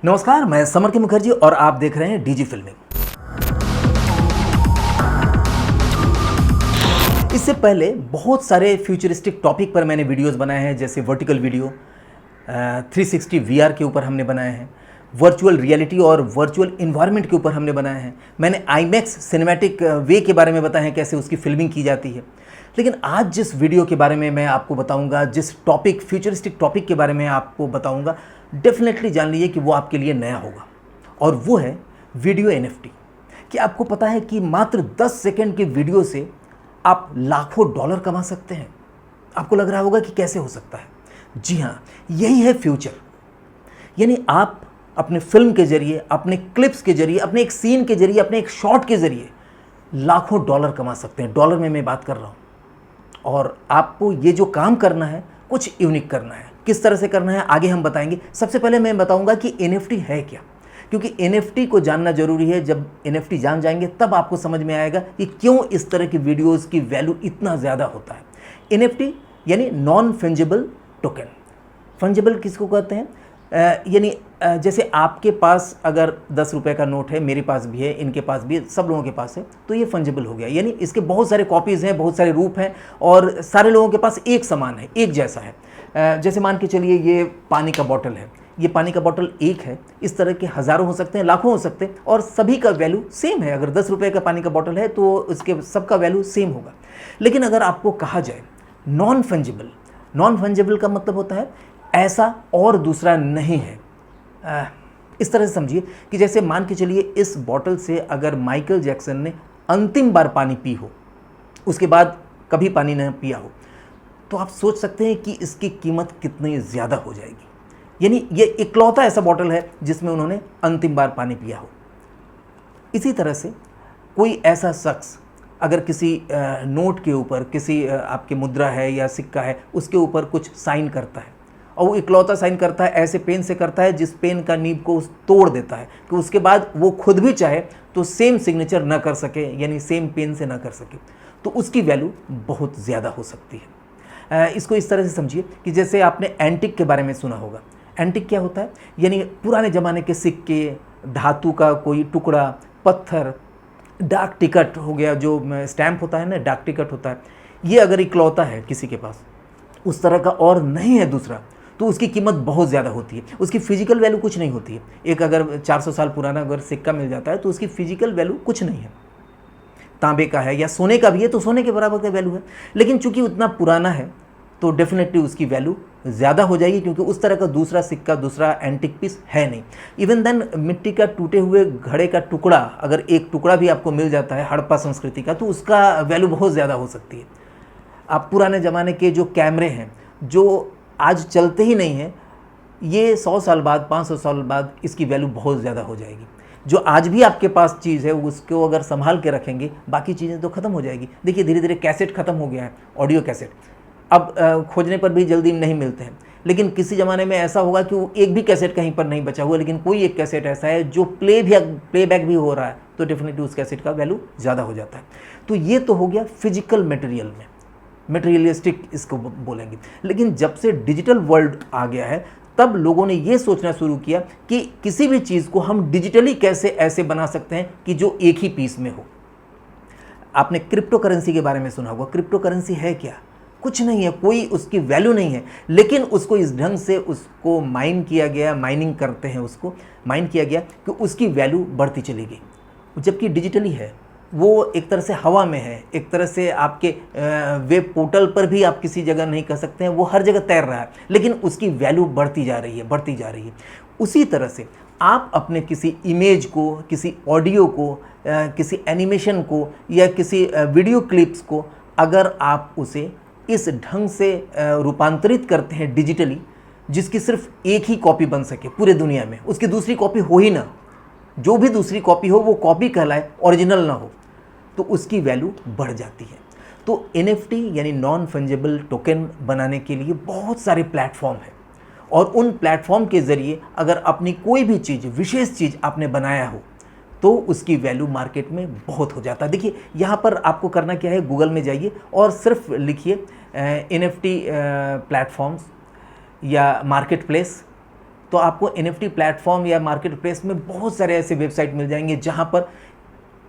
नमस्कार, मैं समर के मुखर्जी और आप देख रहे हैं डीजी फिल्मिंग। इससे पहले बहुत सारे फ्यूचरिस्टिक टॉपिक पर मैंने वीडियोस बनाए हैं, जैसे वर्टिकल वीडियो, 360 वीआर के ऊपर हमने बनाए हैं, वर्चुअल रियलिटी और वर्चुअल इन्वायरमेंट के ऊपर हमने बनाए हैं। मैंने आईमैक्स सिनेमैटिक वे के बारे में बताया है, कैसे उसकी फिल्मिंग की जाती है। लेकिन आज जिस वीडियो के बारे में मैं आपको बताऊंगा, जिस टॉपिक फ्यूचरिस्टिक टॉपिक के बारे में आपको बताऊंगा, डेफिनेटली जान लीजिए कि वो आपके लिए नया होगा, और वो है वीडियो एनएफटी। कि आपको पता है कि मात्र 10 सेकंड के वीडियो से आप लाखों डॉलर कमा सकते हैं। आपको लग रहा होगा कि कैसे हो सकता है। जी हाँ, यही है फ्यूचर। यानी आप अपने फिल्म के जरिए, अपने क्लिप्स के जरिए, अपने एक सीन के जरिए, अपने एक शॉट के जरिए लाखों डॉलर कमा सकते हैं। डॉलर में मैं बात कर रहा हूँ। और आपको ये जो काम करना है, कुछ यूनिक करना है। किस तरह से करना है आगे हम बताएंगे। सबसे पहले मैं बताऊंगा कि एनएफटी है क्या, क्योंकि एनएफटी को जानना जरूरी है। जब एनएफटी जान जाएंगे तब आपको समझ में आएगा कि क्यों इस तरह की वीडियोस की वैल्यू इतना ज़्यादा होता है। एनएफटी यानी नॉन फंजिबल टोकन। फंजिबल किसको कहते हैं? यानी जैसे आपके पास अगर 10 रुपये का नोट है, मेरे पास भी है, इनके पास भी है, सब लोगों के पास है, तो ये फंजिबल हो गया। यानी इसके बहुत सारे कॉपीज़ हैं, बहुत सारे रूप हैं, और सारे लोगों के पास एक समान है, एक जैसा है। जैसे मान के चलिए ये पानी का बॉटल है, ये पानी का बॉटल एक है। इस तरह के हज़ारों हो सकते हैं, लाखों हो सकते हैं, और सभी का वैल्यू सेम है। अगर 10 रुपये का पानी का बॉटल है तो उसके सबका वैल्यू सेम होगा। लेकिन अगर आपको कहा जाए नॉन फंजिबल, नॉन फंजिबल का मतलब होता है ऐसा और दूसरा नहीं है। इस तरह से समझिए कि जैसे मान के चलिए इस बॉटल से अगर माइकल जैक्सन ने अंतिम बार पानी पी हो, उसके बाद कभी पानी नहीं पिया हो, तो आप सोच सकते हैं कि इसकी कीमत कितनी ज़्यादा हो जाएगी। यानी ये इकलौता ऐसा बॉटल है जिसमें उन्होंने अंतिम बार पानी पिया हो। इसी तरह से कोई ऐसा शख्स अगर किसी नोट के ऊपर, किसी आपके मुद्रा है या सिक्का है, उसके ऊपर कुछ साइन करता है, और वो इकलौता साइन करता है, ऐसे पेन से करता है जिस पेन का नीब को तोड़ देता है कि उसके बाद वो खुद भी चाहे तो सेम सिग्नेचर ना कर सके, यानी सेम पेन से ना कर सके, तो उसकी वैल्यू बहुत ज़्यादा हो सकती है। इसको इस तरह से समझिए कि जैसे आपने एंटिक के बारे में सुना होगा। एंटिक क्या होता है? यानी पुराने ज़माने के सिक्के, धातु का कोई टुकड़ा, पत्थर, डाक टिकट हो गया, जो स्टैम्प होता है ना, डाक टिकट होता है, ये अगर इकलौता है किसी के पास, उस तरह का और नहीं है दूसरा, तो उसकी कीमत बहुत ज़्यादा होती है। उसकी फिजिकल वैल्यू कुछ नहीं होती है। एक अगर 400 साल पुराना अगर सिक्का मिल जाता है तो उसकी फिजिकल वैल्यू कुछ नहीं है। तांबे का है या सोने का भी है तो सोने के बराबर का वैल्यू है। लेकिन चूंकि उतना पुराना है तो डेफिनेटली उसकी वैल्यू ज़्यादा हो जाएगी, क्योंकि उस तरह का दूसरा सिक्का, दूसरा एंटिक पीस है नहीं। इवन देन मिट्टी का टूटे हुए घड़े का टुकड़ा, अगर एक टुकड़ा भी आपको मिल जाता है हड़प्पा संस्कृति का, तो उसका वैल्यू बहुत ज़्यादा हो सकती है। आप पुराने ज़माने के जो कैमरे हैं, जो आज चलते ही नहीं हैं, ये 100 साल बाद, 500 साल बाद इसकी वैल्यू बहुत ज़्यादा हो जाएगी। जो आज भी आपके पास चीज़ है उसको अगर संभाल के रखेंगे, बाकी चीज़ें तो ख़त्म हो जाएगी। देखिए धीरे धीरे कैसेट ख़त्म हो गया है, ऑडियो कैसेट अब खोजने पर भी जल्दी नहीं मिलते हैं। लेकिन किसी ज़माने में ऐसा होगा कि वो एक भी कैसेट कहीं पर नहीं बचा हुआ, लेकिन कोई एक कैसेट ऐसा है जो प्लेबैक भी हो रहा है, तो डेफिनेटली उस कैसेट का वैल्यू ज़्यादा हो जाता है। तो ये तो हो गया फिजिकल मटेरियल में, मटेरियलिस्टिक इसको बोलेंगे। लेकिन जब से डिजिटल वर्ल्ड आ गया है, तब लोगों ने ये सोचना शुरू किया कि किसी भी चीज़ को हम डिजिटली कैसे ऐसे बना सकते हैं कि जो एक ही पीस में हो। आपने क्रिप्टो करेंसी के बारे में सुना होगा। क्रिप्टो करेंसी है क्या? कुछ नहीं है, कोई उसकी वैल्यू नहीं है, लेकिन उसको इस ढंग से उसको माइन किया गया, माइनिंग करते हैं, उसको माइन किया गया कि उसकी वैल्यू बढ़ती चली गई। जबकि डिजिटली है, वो एक तरह से हवा में है, एक तरह से आपके वेब पोर्टल पर भी आप किसी जगह नहीं कह सकते हैं, वो हर जगह तैर रहा है, लेकिन उसकी वैल्यू बढ़ती जा रही है, बढ़ती जा रही है। उसी तरह से आप अपने किसी इमेज को, किसी ऑडियो को, किसी एनिमेशन को या किसी वीडियो क्लिप्स को अगर आप उसे इस ढंग से रूपांतरित करते हैं डिजिटली, जिसकी सिर्फ एक ही कॉपी बन सके पूरे दुनिया में, उसकी दूसरी कॉपी हो ही ना, जो भी दूसरी कॉपी हो वो कॉपी कहलाए, ओरिजिनल ना हो, तो उसकी वैल्यू बढ़ जाती है। तो एनएफटी यानी नॉन फंजिबल टोकन बनाने के लिए बहुत सारे प्लेटफॉर्म हैं, और उन प्लेटफॉर्म के ज़रिए अगर अपनी कोई भी चीज़, विशेष चीज़ आपने बनाया हो, तो उसकी वैल्यू मार्केट में बहुत हो जाता है। देखिए यहाँ पर आपको करना क्या है, गूगल में जाइए और सिर्फ लिखिए एनएफटी प्लेटफॉर्म्स या मार्केट प्लेस, तो आपको NFT प्लेटफॉर्म या मार्केट प्लेस में बहुत सारे ऐसे वेबसाइट मिल जाएंगे जहाँ पर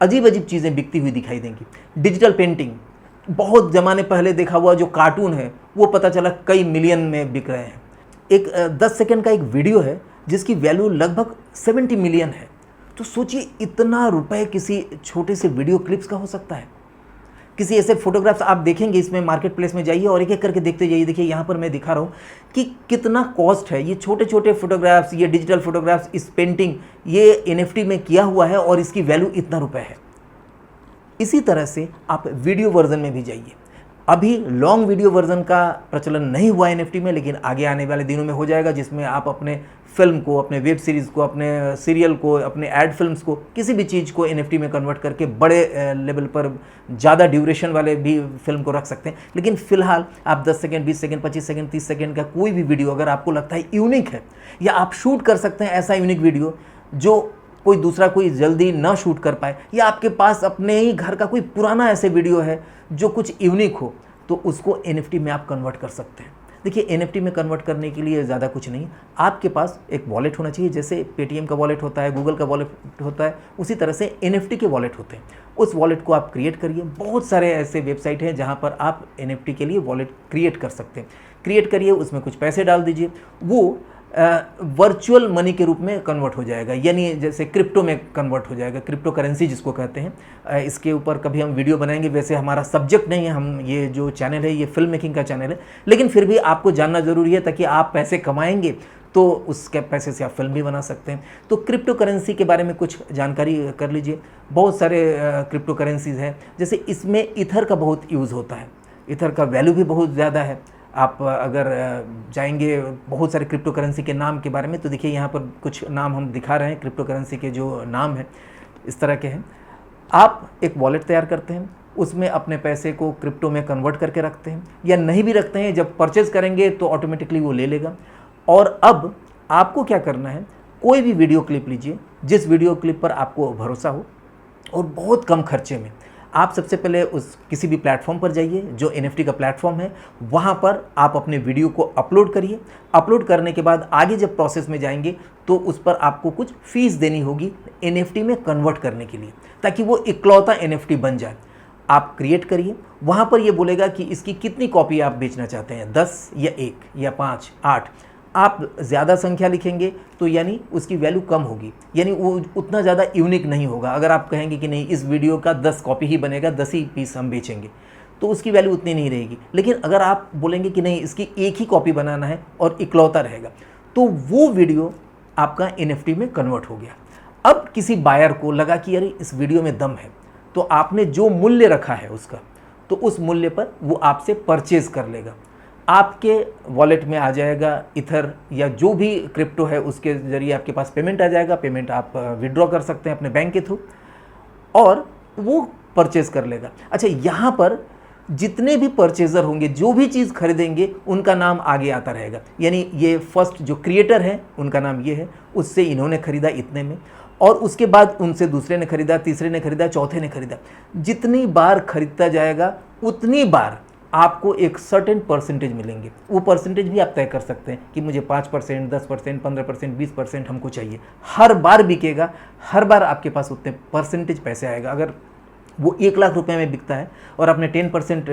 अजीब अजीब चीज़ें बिकती हुई दिखाई देंगी। डिजिटल पेंटिंग, बहुत ज़माने पहले देखा हुआ जो कार्टून है वो पता चला कई मिलियन में बिक रहे हैं। एक 10 सेकंड का एक वीडियो है जिसकी वैल्यू लगभग 70 मिलियन है। तो सोचिए इतना रुपए किसी छोटे से वीडियो क्लिप्स का हो सकता है। किसी ऐसे फोटोग्राफ्स आप देखेंगे, इसमें मार्केट प्लेस में जाइए और एक एक करके देखते जाइए। देखिए यहाँ पर मैं दिखा रहा हूँ कि कितना कॉस्ट है। ये छोटे छोटे फोटोग्राफ्स, ये डिजिटल फोटोग्राफ्स, इस पेंटिंग, ये NFT में किया हुआ है और इसकी वैल्यू इतना रुपए है। इसी तरह से आप वीडियो वर्जन में भी जाइए। अभी लॉन्ग वीडियो वर्जन का प्रचलन नहीं हुआ NFT में, लेकिन आगे आने वाले दिनों में हो जाएगा, जिसमें आप अपने फिल्म को, अपने वेब सीरीज़ को, अपने सीरियल को, अपने एड फिल्म्स को, किसी भी चीज़ को NFT में कन्वर्ट करके बड़े लेवल पर ज़्यादा ड्यूरेशन वाले भी फिल्म को रख सकते हैं। लेकिन फ़िलहाल आप 10 सेकंड, 20 सेकंड, 25 सेकंड, 30 सेकंड का कोई भी वीडियो अगर आपको लगता है यूनिक है, या आप शूट कर सकते हैं ऐसा यूनिक वीडियो जो कोई दूसरा कोई जल्दी ना शूट कर पाए, या आपके पास अपने ही घर का कोई पुराना ऐसे वीडियो है जो कुछ यूनिक हो, तो उसको NFT में आप कन्वर्ट कर सकते हैं। देखिए NFT में कन्वर्ट करने के लिए ज़्यादा कुछ नहीं, आपके पास एक वॉलेट होना चाहिए। जैसे पेटीएम का वॉलेट होता है, गूगल का वॉलेट होता है, उसी तरह से NFT के वॉलेट होते हैं। उस वॉलेट को आप क्रिएट करिए। बहुत सारे ऐसे वेबसाइट हैं जहाँ पर आप NFT के लिए वॉलेट क्रिएट कर सकते हैं। क्रिएट करिए, उसमें कुछ पैसे डाल दीजिए, वो वर्चुअल मनी के रूप में कन्वर्ट हो जाएगा, यानी जैसे क्रिप्टो में कन्वर्ट हो जाएगा, क्रिप्टो करेंसी जिसको कहते हैं। इसके ऊपर कभी हम वीडियो बनाएंगे, वैसे हमारा सब्जेक्ट नहीं है, हम ये जो चैनल है ये फिल्म मेकिंग का चैनल है, लेकिन फिर भी आपको जानना ज़रूरी है, ताकि आप पैसे कमाएंगे तो उसके पैसे से आप फिल्म भी बना सकते हैं। तो क्रिप्टो करेंसी के बारे में कुछ जानकारी कर लीजिए। बहुत सारे क्रिप्टो करेंसीज़ हैं, जैसे इसमें ईथर का बहुत यूज़ होता है। ईथर का वैल्यू भी बहुत ज़्यादा है। आप अगर जाएंगे बहुत सारे क्रिप्टो करेंसी के नाम के बारे में, तो देखिए यहाँ पर कुछ नाम हम दिखा रहे हैं। क्रिप्टो करेंसी के जो नाम हैं इस तरह के हैं। आप एक वॉलेट तैयार करते हैं, उसमें अपने पैसे को क्रिप्टो में कन्वर्ट करके रखते हैं, या नहीं भी रखते हैं, जब परचेज़ करेंगे तो ऑटोमेटिकली वो ले लेगा। और अब आपको क्या करना है, कोई भी वीडियो क्लिप लीजिए जिस वीडियो क्लिप पर आपको भरोसा हो और बहुत कम खर्चे में। आप सबसे पहले उस किसी भी प्लेटफॉर्म पर जाइए जो NFT का प्लेटफॉर्म है, वहाँ पर आप अपने वीडियो को अपलोड करिए। अपलोड करने के बाद आगे जब प्रोसेस में जाएंगे तो उस पर आपको कुछ फीस देनी होगी NFT में कन्वर्ट करने के लिए, ताकि वो इकलौता NFT बन जाए। आप क्रिएट करिए, वहाँ पर ये बोलेगा कि इसकी कितनी कॉपी आप बेचना चाहते हैं, 10 या 1 या 5, 8। आप ज़्यादा संख्या लिखेंगे तो यानी उसकी वैल्यू कम होगी, यानी वो उतना ज़्यादा यूनिक नहीं होगा। अगर आप कहेंगे कि नहीं इस वीडियो का 10 कॉपी ही बनेगा, 10 ही पीस हम बेचेंगे, तो उसकी वैल्यू उतनी नहीं रहेगी। लेकिन अगर आप बोलेंगे कि नहीं इसकी एक ही कॉपी बनाना है और इकलौता रहेगा, तो वो वीडियो आपका NFT में कन्वर्ट हो गया। अब किसी बायर को लगा कि अरे इस वीडियो में दम है, तो आपने जो मूल्य रखा है उसका, तो उस मूल्य पर वो आपसे परचेज़ कर लेगा। आपके वॉलेट में आ जाएगा ईथर या जो भी क्रिप्टो है, उसके ज़रिए आपके पास पेमेंट आ जाएगा। पेमेंट आप विड्रॉ कर सकते हैं अपने बैंक के थ्रू, और वो परचेज़ कर लेगा। अच्छा, यहाँ पर जितने भी परचेज़र होंगे, जो भी चीज़ खरीदेंगे, उनका नाम आगे आता रहेगा। यानी ये फर्स्ट जो क्रिएटर है उनका नाम ये है, उससे इन्होंने ख़रीदा इतने में, और उसके बाद उनसे दूसरे ने ख़रीदा, तीसरे ने ख़रीदा, चौथे ने ख़रीदा। जितनी बार खरीदता जाएगा उतनी बार आपको एक सर्टेन परसेंटेज मिलेंगे। वो परसेंटेज भी आप तय कर सकते हैं कि मुझे 5%, 10%, 15%, 20% हमको चाहिए। हर बार बिकेगा, हर बार आपके पास उतने परसेंटेज पैसे आएगा। अगर वो 1 लाख रुपए में बिकता है और आपने 10%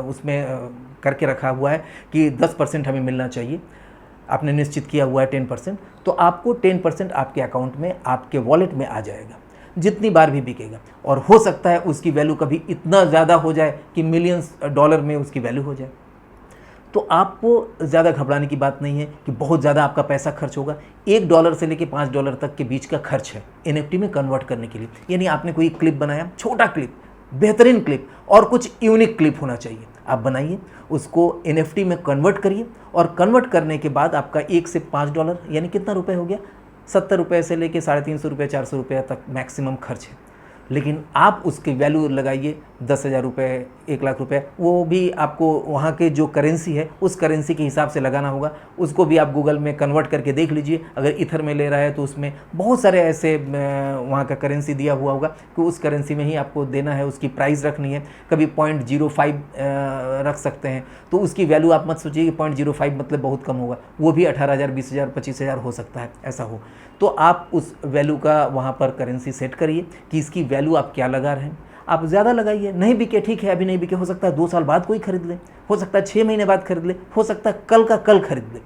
उसमें करके रखा हुआ है कि 10% हमें मिलना चाहिए, आपने निश्चित किया हुआ है 10%, तो आपको 10% आपके अकाउंट में, आपके वॉलेट में आ जाएगा जितनी बार भी बिकेगा। और हो सकता है उसकी वैल्यू कभी इतना ज़्यादा हो जाए कि मिलियंस डॉलर में उसकी वैल्यू हो जाए। तो आपको ज़्यादा घबराने की बात नहीं है कि बहुत ज़्यादा आपका पैसा खर्च होगा। $1 से लेकर $5 तक के बीच का खर्च है NFT में कन्वर्ट करने के लिए। यानी आपने कोई क्लिप बनाया, छोटा क्लिप, बेहतरीन क्लिप, और कुछ यूनिक क्लिप होना चाहिए, आप बनाइए, उसको NFT में कन्वर्ट करिए, और कन्वर्ट करने के बाद आपका $1 से $5 यानी कितना रुपए हो गया, 70 रुपये से लेके 350 रुपये, 400 रुपये तक मैक्सिमम खर्च है। लेकिन आप उसकी वैल्यू लगाइए 10,000 रुपये, 1 लाख रुपये, वो भी आपको वहाँ के जो करेंसी है उस करेंसी के हिसाब से लगाना होगा। उसको भी आप गूगल में कन्वर्ट करके देख लीजिए। अगर ईथर में ले रहा है तो उसमें बहुत सारे ऐसे वहाँ का करेंसी दिया हुआ होगा कि उस करेंसी में ही आपको देना है, उसकी प्राइस रखनी है। कभी 0.05 रख सकते हैं, तो उसकी वैल्यू आप मत सोचिए कि 0.05 मतलब बहुत कम होगा, वो भी 18,000, 20,000, 25,000 हो सकता है, ऐसा हो। तो आप उस वैल्यू का वहाँ पर करेंसी सेट करिए कि इसकी वैल्यू आप क्या लगा रहे हैं। आप ज़्यादा लगाइए, नहीं बिके ठीक है, अभी नहीं बिके, हो सकता है 2 साल बाद कोई खरीद ले, हो सकता है 6 महीने बाद खरीद ले, हो सकता है कल का कल खरीद ले।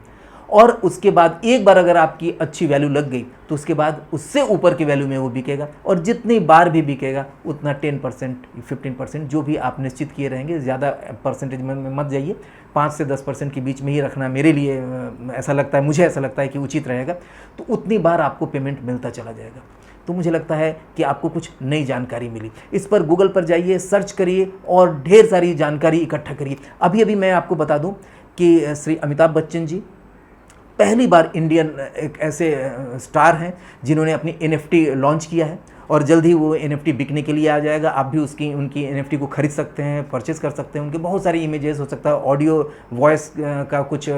और उसके बाद एक बार अगर आपकी अच्छी वैल्यू लग गई तो उसके बाद उससे ऊपर की वैल्यू में वो बिकेगा, और जितनी बार भी बिकेगा उतना 10%, 15% जो भी आप निश्चित किए रहेंगे, ज़्यादा परसेंटेज में मत जाइए, 5 से 10% के बीच में ही रखना मेरे लिए ऐसा लगता है, मुझे ऐसा लगता है कि उचित रहेगा। तो उतनी बार आपको पेमेंट मिलता चला जाएगा। तो मुझे लगता है कि आपको कुछ नई जानकारी मिली। इस पर गूगल पर जाइए, सर्च करिए और ढेर सारी जानकारी इकट्ठा करिए। अभी अभी मैं आपको बता दूं कि श्री अमिताभ बच्चन जी पहली बार इंडियन एक ऐसे स्टार हैं जिन्होंने अपनी NFT लॉन्च किया है, और जल्द ही वो NFT बिकने के लिए आ जाएगा। आप भी उनकी NFT को खरीद सकते हैं, परचेज़ कर सकते हैं। उनके बहुत सारी इमेजेस हो सकता है, ऑडियो वॉइस का कुछ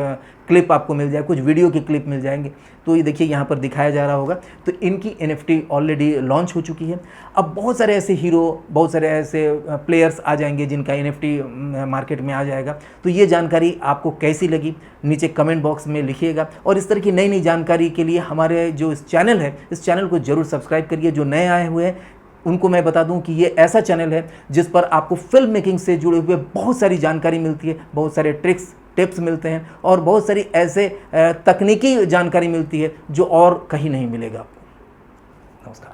क्लिप आपको मिल जाए, कुछ वीडियो की क्लिप मिल जाएंगे। तो ये देखिए यहाँ पर दिखाया जा रहा होगा। तो इनकी NFT ऑलरेडी लॉन्च हो चुकी है। अब बहुत सारे ऐसे हीरो, बहुत सारे ऐसे प्लेयर्स आ जाएंगे जिनका NFT मार्केट में आ जाएगा। तो ये जानकारी आपको कैसी लगी नीचे कमेंट बॉक्स में लिखिएगा, और इस तरह की नई नई जानकारी के लिए हमारे जो इस चैनल है, इस चैनल को जरूर सब्सक्राइब करिए। जो नए आए हुए हैं उनको मैं बता दूं कि ये ऐसा चैनल है जिस पर आपको फिल्म मेकिंग से जुड़े हुए बहुत सारी जानकारी मिलती है, बहुत सारे ट्रिक्स टिप्स मिलते हैं, और बहुत सारी ऐसे तकनीकी जानकारी मिलती है जो और कहीं नहीं मिलेगा आपको। नमस्कार।